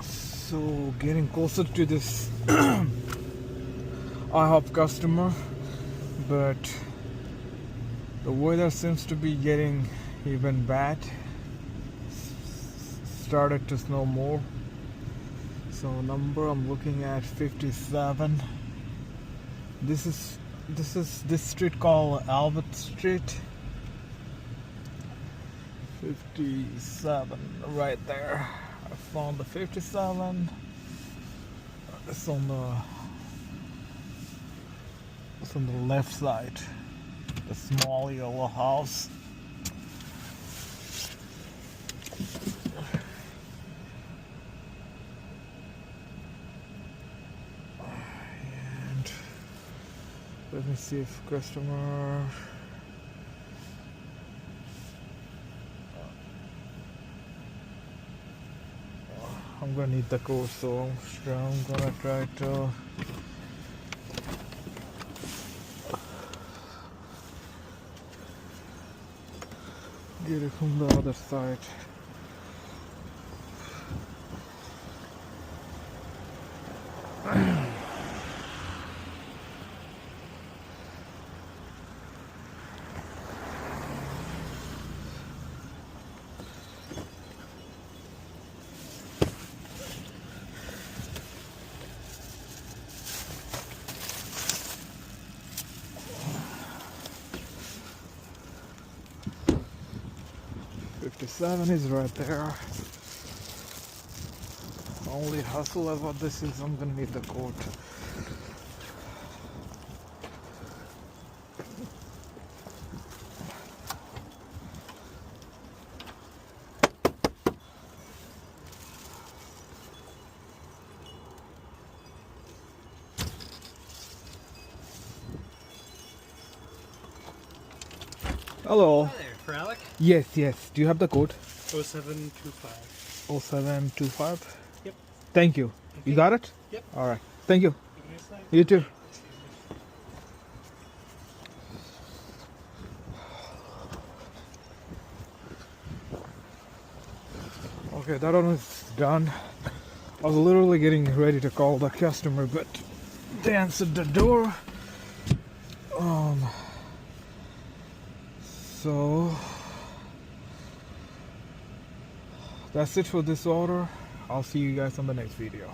So getting closer to this IHOP customer, but the weather seems to be getting even bad. Started to snow more. So number I'm looking at 57. This is this street called Albert Street. 57 right there. I found the 57. It's on the left side. The small yellow house. And let me see if customer. I'm gonna need the code, so I'm gonna try to get it from the other side. '57 is right there. Only hustle about this is I'm gonna need the code. Hello. Hi there, for Alec. Yes. Do you have the code? 0725. 0725? Yep. Thank you. You got it? Yep. Alright. Thank you. Have a nice night. You too. Okay, that one is done. I was literally getting ready to call the customer, but they answered the door. So that's it for this order. I'll see you guys on the next video.